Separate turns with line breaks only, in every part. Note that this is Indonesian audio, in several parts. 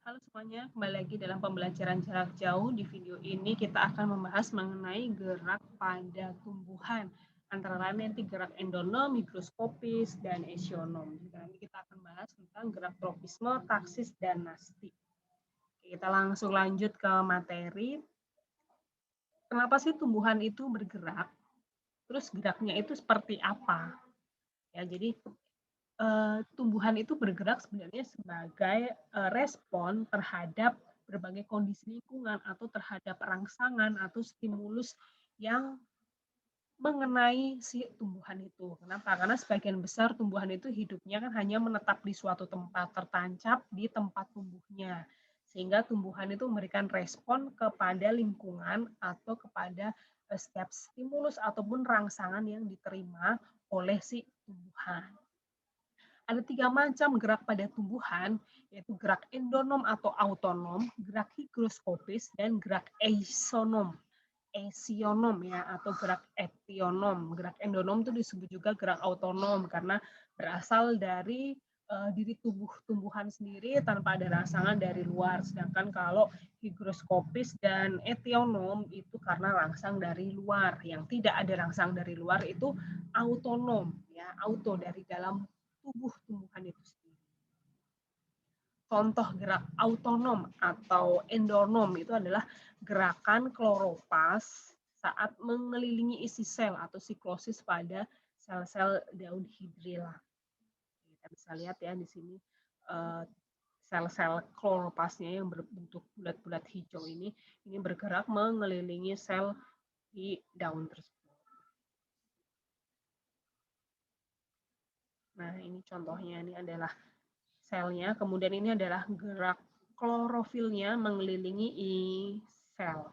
Halo semuanya, kembali lagi dalam pembelajaran jarak jauh. Di video ini kita akan membahas mengenai gerak pada tumbuhan. Antara lain nanti gerak endonom, higroskopis, dan esionom. Nanti kita akan bahas tentang gerak tropisme, taksis, dan nasti. Kita langsung lanjut ke materi. Kenapa sih tumbuhan itu bergerak? Terus geraknya itu seperti apa? Ya, jadi tumbuhan itu bergerak sebenarnya sebagai respon terhadap berbagai kondisi lingkungan atau terhadap rangsangan atau stimulus yang mengenai si tumbuhan itu. Kenapa? Karena sebagian besar tumbuhan itu hidupnya kan hanya menetap di suatu tempat, tertancap di tempat tumbuhnya. Sehingga tumbuhan itu memberikan respon kepada lingkungan atau kepada setiap stimulus ataupun rangsangan yang diterima oleh si tumbuhan. Ada 3 macam gerak pada tumbuhan, yaitu gerak endonom atau autonom, gerak higroskopis, dan gerak esionom ya, atau gerak etionom. Gerak endonom itu disebut juga gerak autonom karena berasal dari diri tubuh tumbuhan sendiri tanpa ada rangsangan dari luar. Sedangkan kalau higroskopis dan etionom itu karena rangsang dari luar. Yang tidak ada rangsang dari luar itu autonom ya, auto dari dalam tubuh tumbuhan itu sendiri. Contoh gerak autonom atau endonom itu adalah gerakan kloropas saat mengelilingi isi sel atau siklosis pada sel-sel daun hidrilla. Kita bisa lihat ya di sini sel-sel kloropasnya yang berbentuk bulat-bulat hijau ini bergerak mengelilingi sel di daun tersebut. Nah, ini contohnya, ini adalah selnya, kemudian ini adalah gerak klorofilnya mengelilingi sel.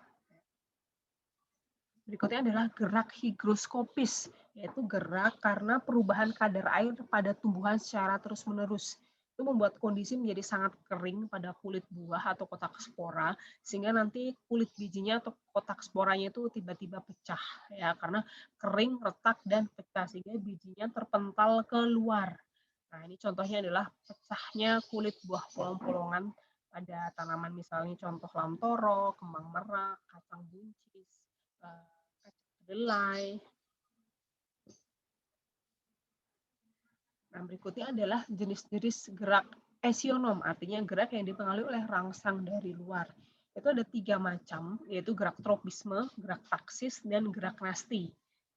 Berikutnya adalah gerak higroskopis, yaitu gerak karena perubahan kadar air pada tumbuhan secara terus-menerus. Itu membuat kondisi menjadi sangat kering pada kulit buah atau kotak spora, sehingga nanti kulit bijinya atau kotak sporanya itu tiba-tiba pecah, ya karena kering, retak, dan pecah, sehingga bijinya terpental keluar. Nah, ini contohnya adalah pecahnya kulit buah polong-polongan pada tanaman, misalnya contoh lamtoro, kembang merak, kacang buncis, kacang kedelai. Nah, berikutnya adalah jenis-jenis gerak esionom, artinya gerak yang dipengaruhi oleh rangsang dari luar. Itu ada 3 macam, yaitu gerak tropisme, gerak taksis, dan gerak nasti.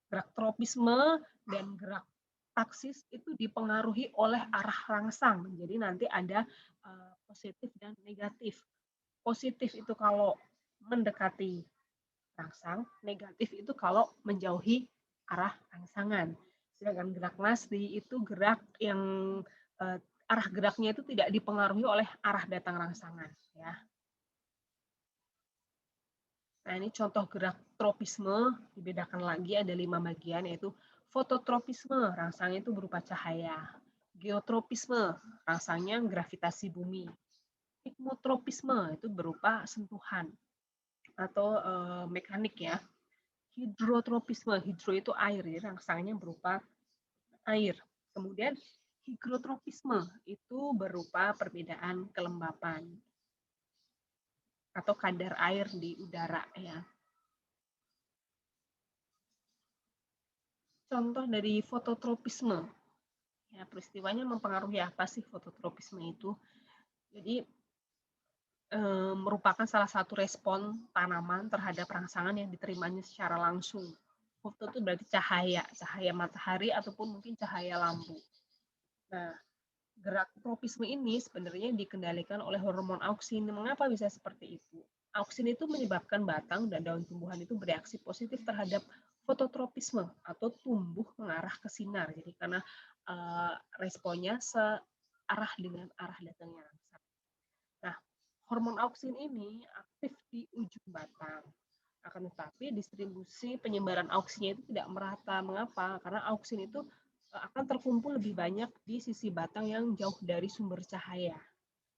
Gerak tropisme dan gerak taksis itu dipengaruhi oleh arah rangsang. Jadi nanti ada positif dan negatif. Positif itu kalau mendekati rangsang, negatif itu kalau menjauhi arah rangsangan. Sedangkan gerak nasti itu gerak yang arah geraknya itu tidak dipengaruhi oleh arah datang rangsangan. Ya. Nah, ini contoh gerak tropisme, dibedakan lagi ada 5 bagian, yaitu fototropisme, rangsangnya itu berupa cahaya. Geotropisme, rangsangnya gravitasi bumi. Hipnotropisme, itu berupa sentuhan atau mekanik ya. Hidrotropisme, hidro itu air, ya, rangsangnya berupa air. Kemudian higrotropisme itu berupa perbedaan kelembapan atau kadar air di udara ya. Contoh dari fototropisme. Ya, peristiwanya mempengaruhi apa sih fototropisme itu? Jadi merupakan salah satu respon tanaman terhadap rangsangan yang diterimanya secara langsung. Foto itu berarti cahaya, cahaya matahari ataupun mungkin cahaya lampu. Nah, gerak tropisme ini sebenarnya dikendalikan oleh hormon auksin. Mengapa bisa seperti itu? Auksin itu menyebabkan batang dan daun tumbuhan itu bereaksi positif terhadap fototropisme atau tumbuh mengarah ke sinar. Jadi karena responnya searah dengan arah datangnya rangsang. Nah, hormon auksin ini aktif di ujung batang. Akan tetapi distribusi penyebaran auksinnya itu tidak merata. Mengapa? Karena auksin itu akan terkumpul lebih banyak di sisi batang yang jauh dari sumber cahaya.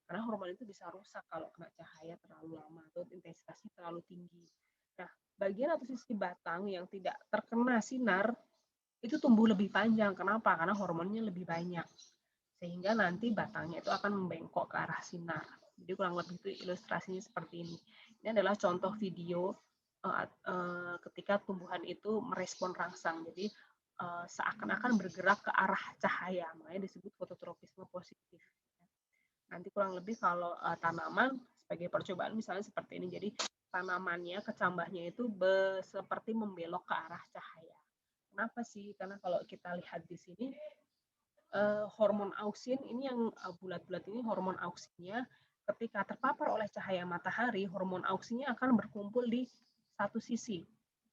Karena hormon itu bisa rusak kalau kena cahaya terlalu lama atau intensitasnya terlalu tinggi. Nah, bagian atau sisi batang yang tidak terkena sinar itu tumbuh lebih panjang. Kenapa? Karena hormonnya lebih banyak. Sehingga nanti batangnya itu akan membengkok ke arah sinar. Jadi kurang lebih itu ilustrasinya seperti ini. Ini adalah contoh video ketika tumbuhan itu merespon rangsang. Jadi seakan-akan bergerak ke arah cahaya, makanya disebut fototropisme positif. Nanti kurang lebih kalau tanaman sebagai percobaan misalnya seperti ini. Jadi tanamannya, kecambahnya itu seperti membelok ke arah cahaya. Kenapa sih? Karena kalau kita lihat di sini hormon auksin ini yang bulat-bulat ini hormon auksinnya ketika terpapar oleh cahaya matahari, hormon auksinnya akan berkumpul di satu sisi.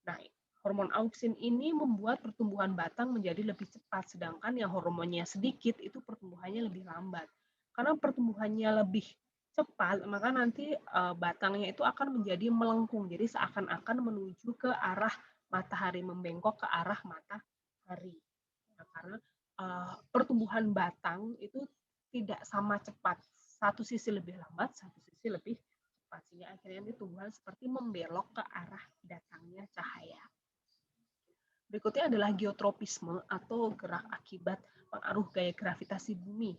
Nah, hormon auksin ini membuat pertumbuhan batang menjadi lebih cepat, sedangkan yang hormonnya sedikit itu pertumbuhannya lebih lambat. Karena pertumbuhannya lebih cepat, maka nanti batangnya itu akan menjadi melengkung, jadi seakan-akan menuju ke arah matahari, membengkok ke arah matahari. Nah, karena pertumbuhan batang itu tidak sama cepat. Satu sisi lebih lambat, satu sisi lebih cepat. Sehingga akhirnya ini tumbuhan seperti membelok ke arah datangnya cahaya. Berikutnya adalah geotropisme atau gerak akibat pengaruh gaya gravitasi bumi.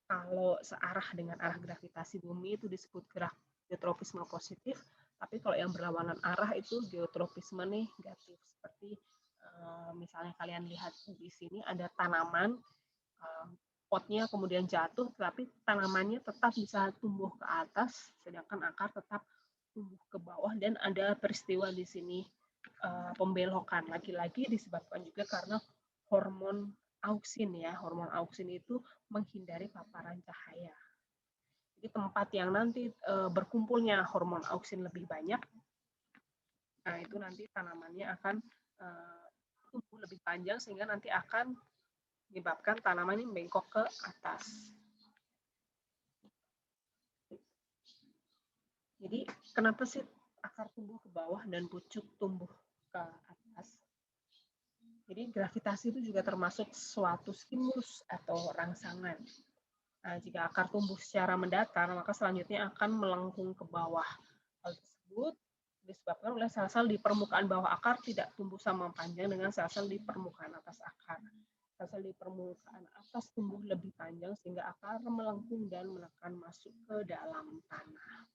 Kalau searah dengan arah gravitasi bumi itu disebut gerak geotropisme positif, tapi kalau yang berlawanan arah itu geotropisme negatif. Seperti misalnya kalian lihat di sini ada tanaman, potnya kemudian jatuh, tapi tanamannya tetap bisa tumbuh ke atas, sedangkan akar tetap tumbuh ke bawah, dan ada peristiwa di sini pembelokan. Lagi-lagi disebabkan juga karena hormon auksin ya. Hormon auksin itu menghindari paparan cahaya. Jadi tempat yang nanti berkumpulnya hormon auksin lebih banyak, nah itu nanti tanamannya akan tumbuh lebih panjang sehingga nanti akan menyebabkan tanaman ini bengkok ke atas. Jadi kenapa sih akar tumbuh ke bawah dan pucuk tumbuh ke atas? Jadi gravitasi itu juga termasuk suatu stimulus atau rangsangan. Nah, jika akar tumbuh secara mendatar, maka selanjutnya akan melengkung ke bawah. Hal tersebut disebabkan oleh sel-sel di permukaan bawah akar tidak tumbuh sama panjang dengan sel-sel di permukaan atas akar. Sel-sel di permukaan atas tumbuh lebih panjang sehingga akar melengkung dan menekan masuk ke dalam tanah.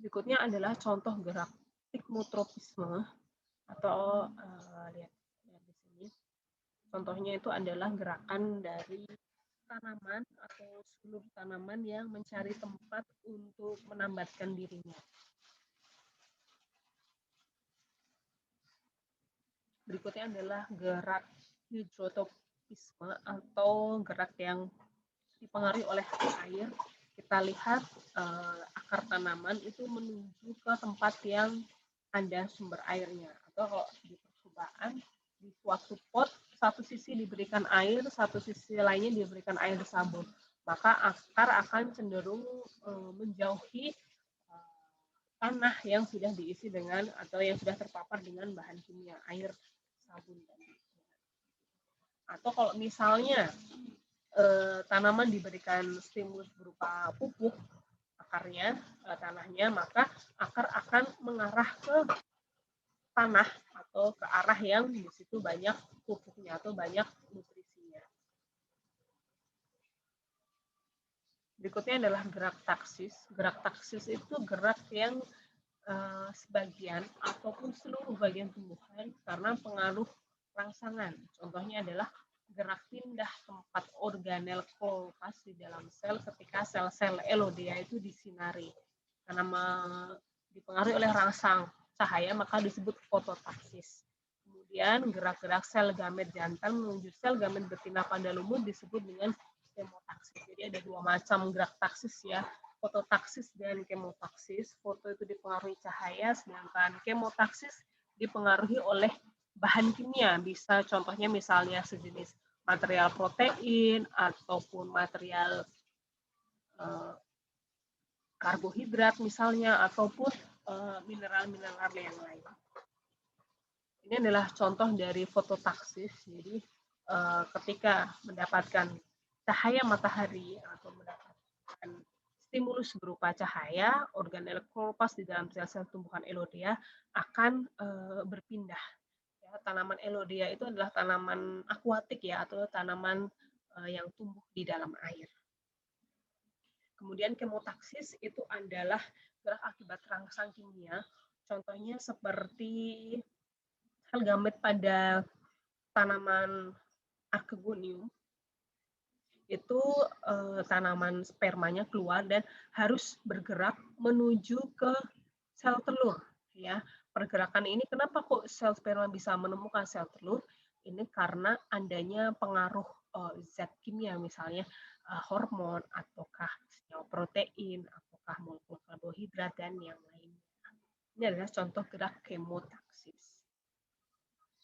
Berikutnya adalah contoh gerak tikmotropisme atau lihat di sini. Contohnya itu adalah gerakan dari tanaman atau seluruh tanaman yang mencari tempat untuk menambatkan dirinya. Berikutnya adalah gerak hidrotropisme atau gerak yang dipengaruhi oleh air. Kita lihat akar tanaman itu menuju ke tempat yang ada sumber airnya. Atau kalau di percobaan, di suatu pot, satu sisi diberikan air, satu sisi lainnya diberikan air sabun. Maka akar akan cenderung menjauhi tanah yang sudah diisi dengan atau yang sudah terpapar dengan bahan kimia, air, sabun. Atau kalau misalnya tanaman diberikan stimulus berupa pupuk akarnya, tanahnya, maka akar akan mengarah ke tanah atau ke arah yang di situ banyak pupuknya atau banyak nutrisinya. Berikutnya adalah gerak taksis. Gerak taksis itu gerak yang sebagian ataupun seluruh bagian tumbuhan karena pengaruh rangsangan. Contohnya adalah gerak pindah tempat organel klopas di dalam sel ketika sel-sel elodea itu disinari. Karena dipengaruhi oleh rangsang cahaya, maka disebut fototaksis. Kemudian gerak-gerak sel gamet jantan menuju sel gamet betina pada lumut disebut dengan kemotaksis. Jadi ada dua macam gerak taksis ya, fototaksis dan kemotaksis. Foto itu dipengaruhi cahaya, sedangkan kemotaksis dipengaruhi oleh bahan kimia. Bisa contohnya misalnya sejenis material protein ataupun material karbohidrat misalnya, ataupun mineral-mineral yang lain. Ini adalah contoh dari fototaksis. Jadi ketika mendapatkan cahaya matahari atau mendapatkan stimulus berupa cahaya, organel klopas di dalam sel-sel tumbuhan elodea akan berpindah. Ya, tanaman elodea itu adalah tanaman akuatik ya, atau tanaman yang tumbuh di dalam air. Kemudian kemotaksis itu adalah gerak akibat rangsang kimia. Contohnya seperti sel gamet pada tanaman Archegonium. Itu tanaman spermanya keluar dan harus bergerak menuju ke sel telur. Ya, pergerakan ini kenapa kok sel sperma bisa menemukan sel telur? Ini karena adanya pengaruh zat kimia, misalnya hormon, ataukah senyawa protein, ataukah molekul karbohidrat dan yang lainnya. Ini adalah contoh gerak kemotaksis.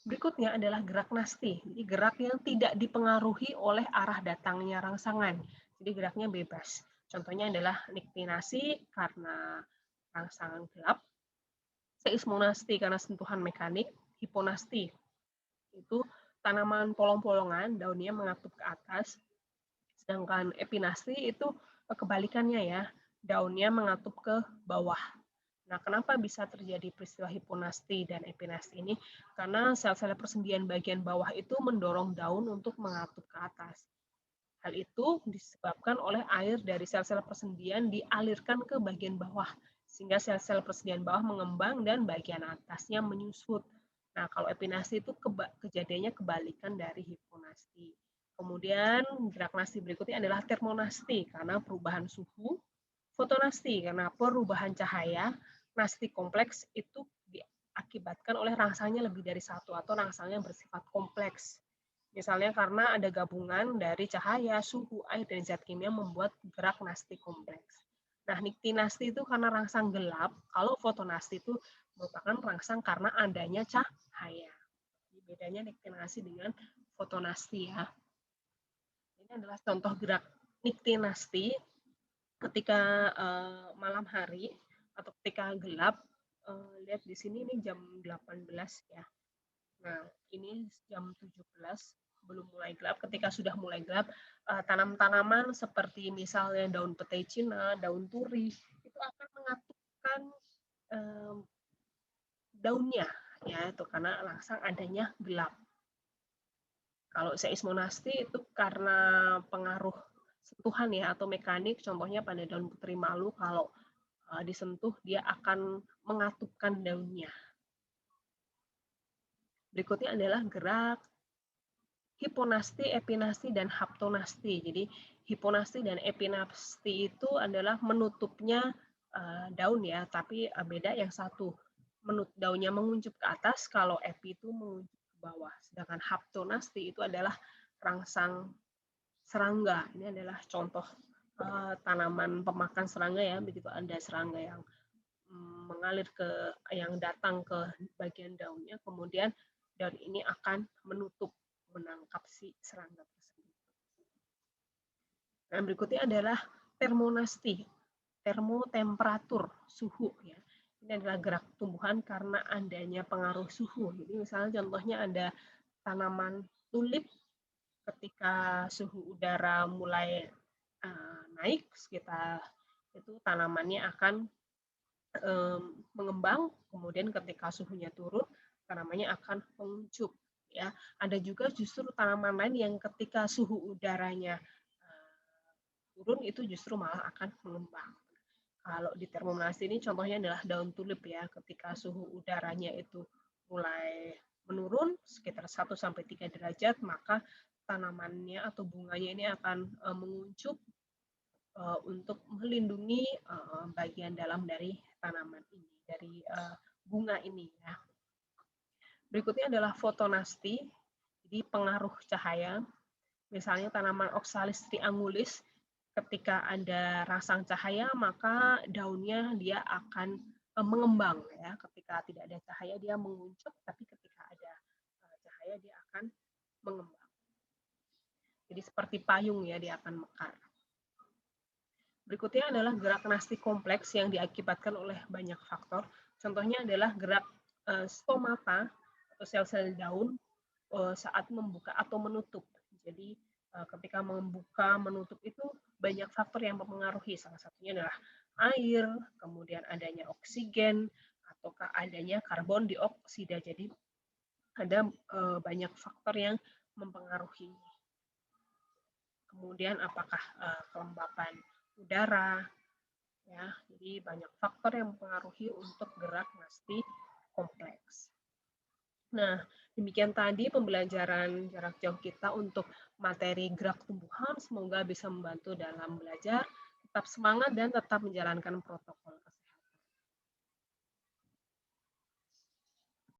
Berikutnya adalah gerak nasti. Jadi gerak yang tidak dipengaruhi oleh arah datangnya rangsangan. Jadi geraknya bebas. Contohnya adalah niktinasi karena rangsangan gelap, seismonasti karena sentuhan mekanik, hiponasti itu tanaman polong-polongan, daunnya mengatup ke atas, sedangkan epinasti itu kebalikannya ya, daunnya mengatup ke bawah. Nah, kenapa bisa terjadi peristiwa hiponasti dan epinasti ini? Karena sel-sel persendian bagian bawah itu mendorong daun untuk mengatup ke atas. Hal itu disebabkan oleh air dari sel-sel persendian dialirkan ke bagian bawah, sehingga sel-sel persendian bawah mengembang dan bagian atasnya menyusut. Nah, kalau epinasti itu kejadiannya kebalikan dari hiponasti. Kemudian gerak nasti berikutnya adalah termonasti karena perubahan suhu, fotonasti karena perubahan cahaya, nasti kompleks itu diakibatkan oleh rangsangnya lebih dari satu atau rangsangnya bersifat kompleks. Misalnya karena ada gabungan dari cahaya, suhu, air, dan zat kimia membuat gerak nasti kompleks. Nah, niktinasti itu karena rangsang gelap, kalau fotonasti itu merupakan rangsang karena adanya cahaya. Jadi bedanya niktinasti dengan fotonasti ya. Ini adalah contoh gerak niktinasti ketika malam hari atau ketika gelap. Lihat di sini ini jam 18 ya. Nah, ini jam 17 belum mulai gelap. Ketika sudah mulai gelap, tanam-tanaman seperti misalnya daun petai Cina, daun turi, itu akan mengatupkan daunnya, ya itu karena langsung adanya gelap. Kalau seismonasti itu karena pengaruh sentuhan ya atau mekanik, contohnya pada daun putri malu kalau disentuh dia akan mengatupkan daunnya. Berikutnya adalah gerak hiponasti, epinasti, dan haptonasti. Jadi hiponasti dan epinasti itu adalah menutupnya daun ya, tapi beda yang satu. Daunnya menguncup ke atas, kalau epi itu menguncup ke bawah. Sedangkan haptonasti itu adalah rangsang serangga. Ini adalah contoh tanaman pemakan serangga ya, begitu ada serangga yang mengalir yang datang ke bagian daunnya, kemudian daun ini akan menutup menangkap si serangga tersebut. Nah, berikutnya adalah termonasti, termotemperatur, suhu ya. Ini adalah gerak tumbuhan karena adanya pengaruh suhu. Jadi misalnya contohnya ada tanaman tulip ketika suhu udara mulai naik sekitar itu tanamannya akan mengembang, kemudian ketika suhunya turun tanamannya akan menguncup ya. Ada juga justru tanaman lain yang ketika suhu udaranya turun itu justru malah akan mengembang. Kalau di termonasti ini contohnya adalah daun tulip ya, ketika suhu udaranya itu mulai menurun sekitar 1 sampai 3 derajat, maka tanamannya atau bunganya ini akan menguncup untuk melindungi bagian dalam dari tanaman ini, dari bunga ini ya. Berikutnya adalah fotonasti, jadi pengaruh cahaya. Misalnya tanaman Oxalis triangulis, ketika ada rangsang cahaya maka daunnya dia akan mengembang ya. Ketika tidak ada cahaya dia menguncup, tapi ketika ada cahaya dia akan mengembang. Jadi seperti payung ya, dia akan mekar. Berikutnya adalah gerak nasti kompleks yang diakibatkan oleh banyak faktor. Contohnya adalah gerak stomata atau sel-sel daun saat membuka atau menutup. Jadi ketika membuka menutup itu banyak faktor yang mempengaruhi. Salah satunya adalah air, kemudian adanya oksigen, ataukah adanya karbon dioksida. Jadi ada banyak faktor yang mempengaruhi. Kemudian apakah kelembapan udara, ya. Jadi banyak faktor yang mempengaruhi untuk gerak nasti kompleks. Nah, demikian tadi pembelajaran jarak jauh kita untuk materi gerak tumbuhan. Semoga bisa membantu dalam belajar. Tetap semangat dan tetap menjalankan protokol